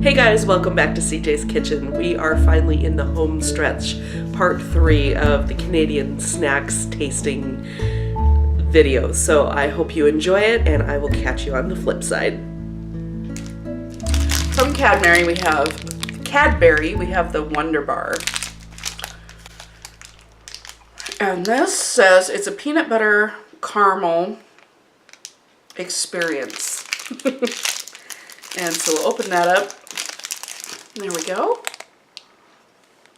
Hey guys, welcome back to CJ's Kitchen. We are finally in the home stretch, part 3 of the Canadian snacks tasting video. So I hope you enjoy it and I will catch you on the flip side. From Cadbury we have the Wunderbar. And this says it's a peanut butter caramel experience. And so we'll open that up. There we go.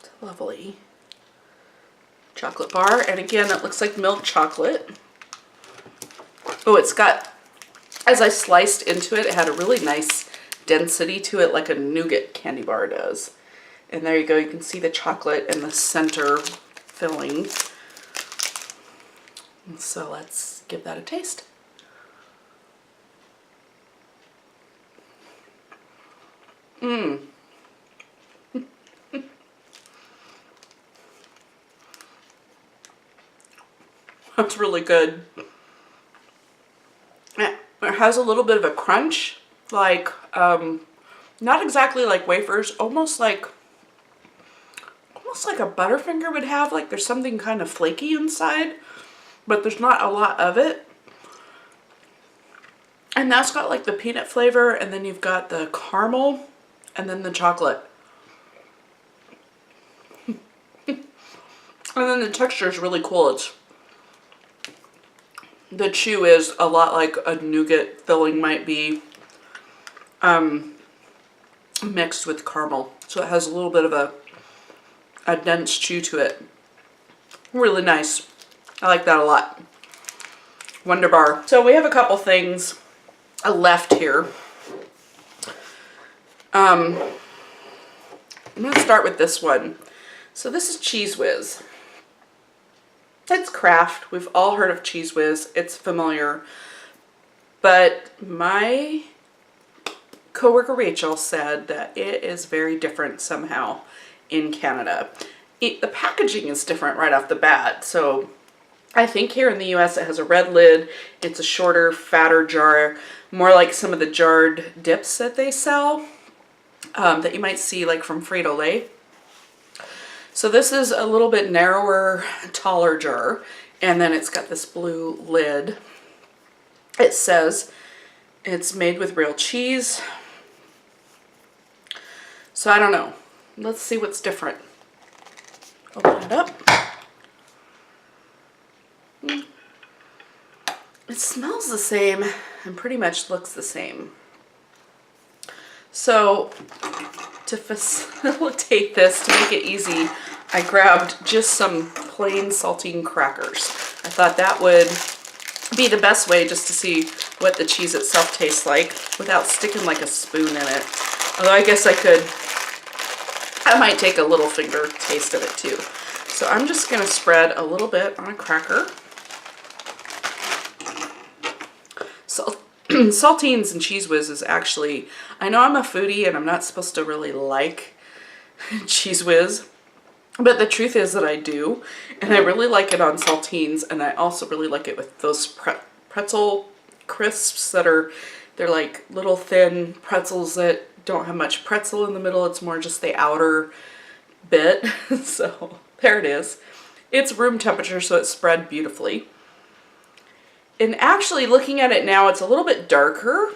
It's a lovely chocolate bar. And again, it looks like milk chocolate. Oh, it's got, as I sliced into it, it had a really nice density to it, like a nougat candy bar does. And there you go. You can see the chocolate in the center filling. And so let's give that a taste. Mmm. That's really good. It has a little bit of a crunch, like, not exactly like wafers, almost like a Butterfinger would have, like there's something kind of flaky inside, but there's not a lot of it. And that's got like the peanut flavor, and then you've got the caramel, and then the chocolate. And then the texture is really cool. The chew is a lot like a nougat filling might be, mixed with caramel. So it has a little bit of a dense chew to it. Really nice. I like that a lot. Wunderbar. So we have a couple things left here. I'm going to start with this one. So this is Cheese Whiz. It's Kraft. We've all heard of Cheese Whiz. It's familiar. But my coworker Rachel said that it is very different somehow in Canada. The packaging is different right off the bat. So I think here in the US it has a red lid. It's a shorter, fatter jar. More like some of the jarred dips that they sell. That you might see like from Frito-Lay. So this is a little bit narrower, taller jar, and then it's got this blue lid. It says it's made with real cheese. So I don't know. Let's see what's different. Open it up. It smells the same and pretty much looks the same. So to facilitate this, to make it easy, I grabbed just some plain saltine crackers. I thought that would be the best way just to see what the cheese itself tastes like without sticking like a spoon in it. Although I guess I might take a little finger taste of it too. So I'm just going to spread a little bit on a cracker. Saltines and Cheese Whiz is actually, I know I'm a foodie and I'm not supposed to really like Cheese Whiz, but the truth is that I do, and I really like it on saltines, and I also really like it with those pretzel crisps they're like little thin pretzels that don't have much pretzel in the middle. It's more just the outer bit. So there it is. It's room temperature, so it's spread beautifully. And actually, looking at it now, it's a little bit darker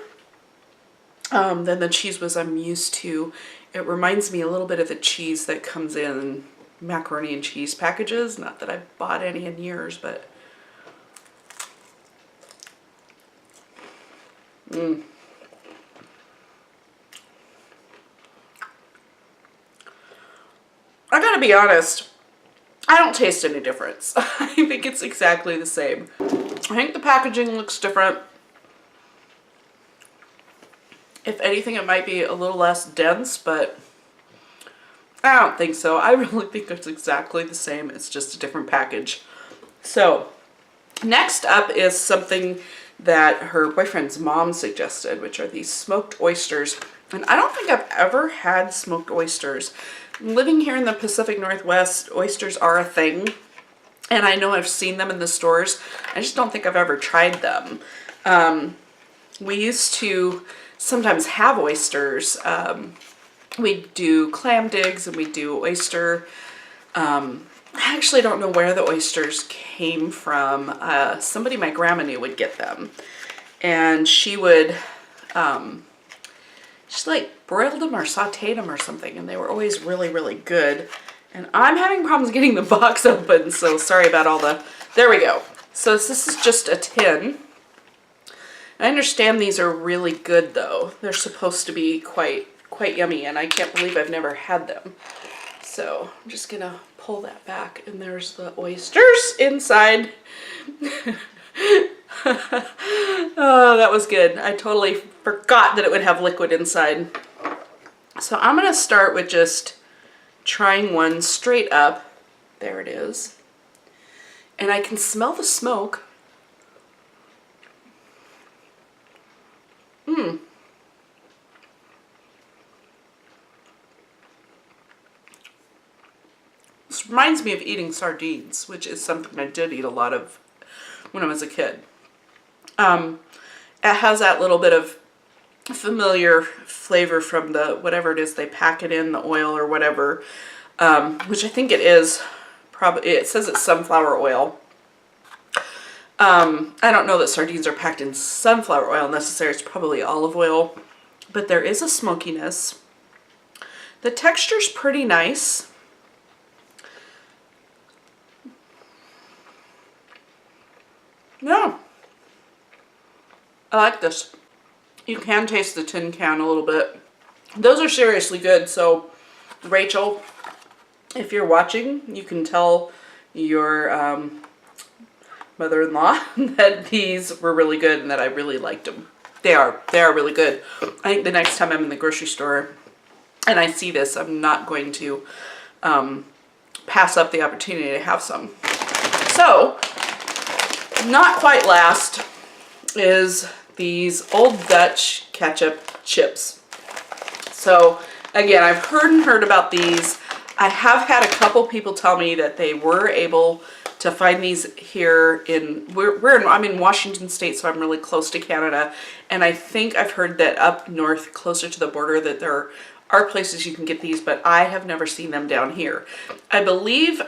than the Cheese Whiz I'm used to. It reminds me a little bit of the cheese that comes in macaroni and cheese packages. Not that I've bought any in years, but... I gotta be honest, I don't taste any difference. I think it's exactly the same. I think the packaging looks different. If anything, it might be a little less dense, but I don't think so. I really think it's exactly the same. It's just a different package. So next up is something that her boyfriend's mom suggested, which are these smoked oysters. And I don't think I've ever had smoked oysters. Living here in the Pacific Northwest, oysters are a thing. And I know I've seen them in the stores. I just don't think I've ever tried them. We used to sometimes have oysters We do clam digs and we do oyster. I actually don't know where the oysters came from. Somebody my grandma knew would get them. And she would, she like broiled them or sauteed them or something. And they were always really, really good. And I'm having problems getting the box open. So sorry about all the, there we go. So this is just a tin. I understand these are really good though. They're supposed to be quite yummy, and I can't believe I've never had them. So I'm just gonna pull that back, and there's the oysters inside. Oh, that was good. I totally forgot that it would have liquid inside. So I'm gonna start with just trying one straight up. There it is. And I can smell the smoke. This reminds me of eating sardines, which is something I did eat a lot of when I was a kid. It has that little bit of familiar flavor from the, whatever it is they pack it in, the oil or whatever, which I think it is, probably, it says it's sunflower oil. I don't know that sardines are packed in sunflower oil necessarily, it's probably olive oil, but there is a smokiness. The texture's pretty nice. Yeah, I like this. You can taste the tin can a little bit. Those are seriously good. So, Rachel, if you're watching, you can tell your mother-in-law that these were really good and that I really liked them. They are really good. I think the next time I'm in the grocery store and I see this, I'm not going to pass up the opportunity to have some. So, not quite last is these Old Dutch ketchup chips. So again, I've heard about these. I have had a couple people tell me that they were able to find these here in, I'm in Washington State, so I'm really close to Canada. And I think I've heard that up north, closer to the border, that there are places you can get these, but I have never seen them down here. I believe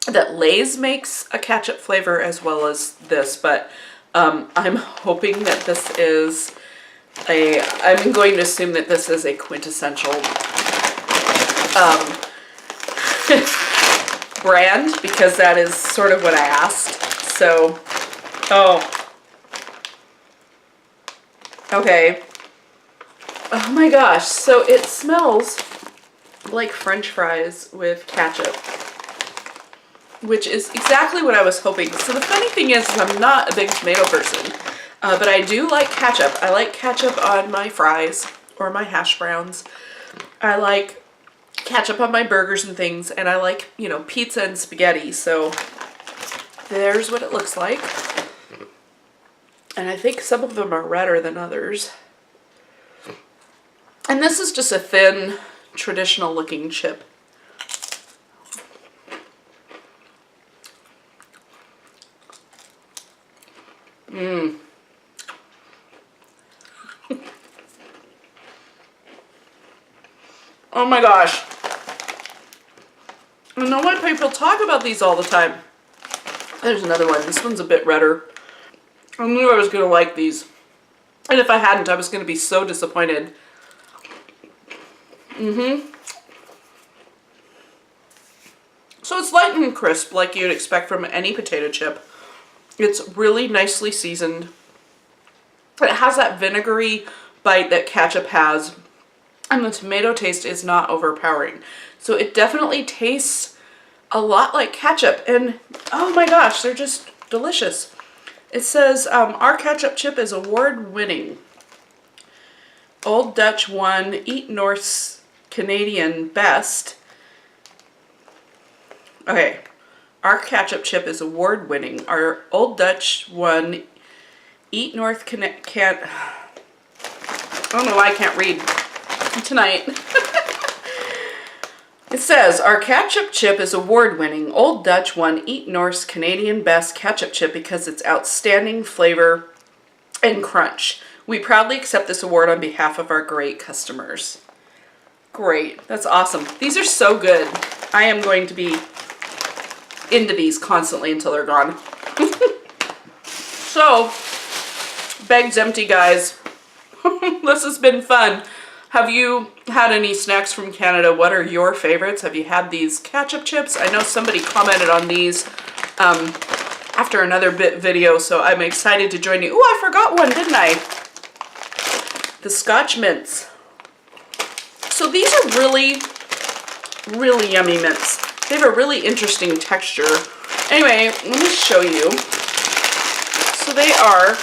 that Lay's makes a ketchup flavor as well as this, but I'm hoping that this is I'm going to assume that this is a quintessential brand, because that is sort of what I asked. So, okay. Oh my gosh, so it smells like French fries with ketchup, which is exactly what I was hoping. So the funny thing is I'm not a big tomato person, but I do like ketchup. I like ketchup on my fries or my hash browns. I like ketchup on my burgers and things, and I like, you know, pizza and spaghetti. So there's what it looks like. And I think some of them are redder than others. And this is just a thin, traditional looking chip. Oh my gosh. I know why people talk about these all the time. There's another one. This one's a bit redder. I knew I was going to like these. And if I hadn't, I was going to be so disappointed. So it's light and crisp like you'd expect from any potato chip. It's really nicely seasoned. It has that vinegary bite that ketchup has. And the tomato taste is not overpowering. So it definitely tastes a lot like ketchup. And oh my gosh, they're just delicious. It says, our ketchup chip is award-winning. Old Dutch won Eat North's Canadian Best. Okay, our ketchup chip is award-winning. Our Old Dutch won Eat North I don't know why I can't read tonight. It says, our ketchup chip is award-winning. Old Dutch won Eat North's Canadian Best Ketchup Chip because its outstanding flavor and crunch. We proudly accept this award on behalf of our great customers. Great. That's awesome. These are so good. I am going to be into these constantly until they're gone. So, bag's empty, guys. This has been fun. Have you had any snacks from Canada? What are your favorites? Have you had these ketchup chips? I know somebody commented on these after another video, so I'm excited to join you. Oh, I forgot one, didn't I? The Scotch Mints. So these are really, really yummy mints. They have a really interesting texture. Anyway, let me show you. So they are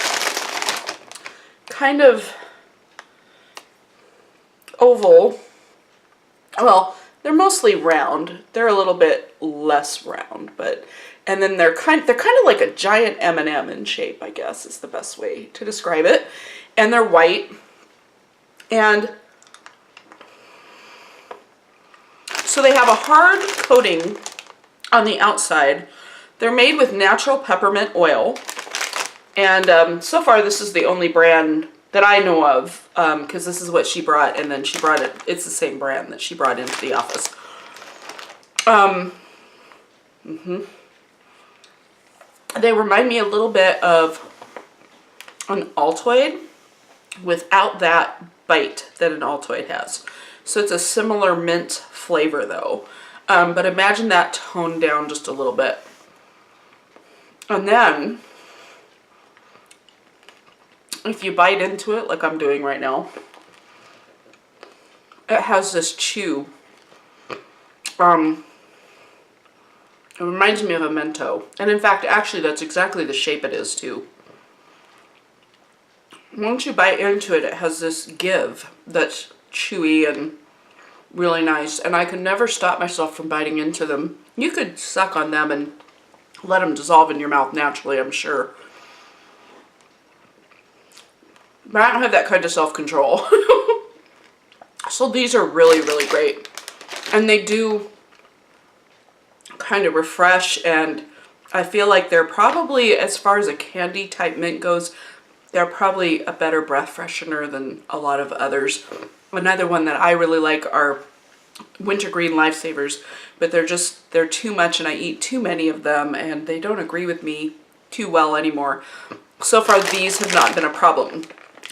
kind of oval. Well, they're mostly round. They're a little bit less round, and then they're kind of like a giant M&M in shape, I guess is the best way to describe it. And they're white. And so they have a hard coating on the outside. They're made with natural peppermint oil. And so far this is the only brand that I know of, because this is what she brought, and then she brought it. It's the same brand that she brought into the office. They remind me a little bit of an Altoid without that bite that an Altoid has. So it's a similar mint flavor though. But imagine that toned down just a little bit. And then, if you bite into it like I'm doing right now, it has this chew. It reminds me of a Mento. And in fact, actually that's exactly the shape it is too. Once you bite into it, it has this give that's chewy and really nice. And I could never stop myself from biting into them. You could suck on them and let them dissolve in your mouth naturally, I'm sure. But I don't have that kind of self-control. So these are really, really great. And they do kind of refresh, and I feel like they're probably, as far as a candy type mint goes, they're probably a better breath freshener than a lot of others. Another one that I really like are Wintergreen Lifesavers, but they're too much and I eat too many of them and they don't agree with me too well anymore. So far these have not been a problem.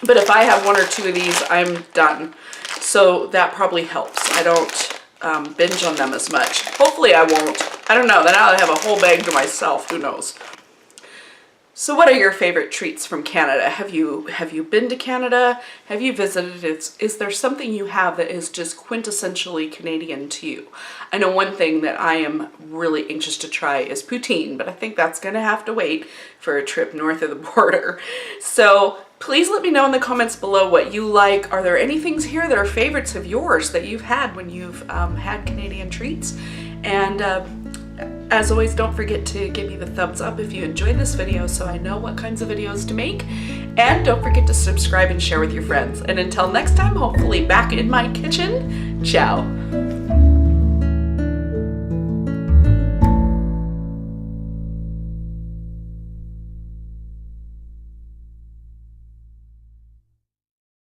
But if I have one or two of these, I'm done. So that probably helps. I don't binge on them as much. Hopefully I won't. I don't know. Then I'll have a whole bag to myself. Who knows? So what are your favorite treats from Canada? Have you been to Canada? Have you visited? Is there something you have that is just quintessentially Canadian to you? I know one thing that I am really anxious to try is poutine, but I think that's going to have to wait for a trip north of the border. So please let me know in the comments below what you like. Are there any things here that are favorites of yours that you've had when you've had Canadian treats? And as always, don't forget to give me the thumbs up if you enjoyed this video so I know what kinds of videos to make. And don't forget to subscribe and share with your friends. And until next time, hopefully back in my kitchen, ciao.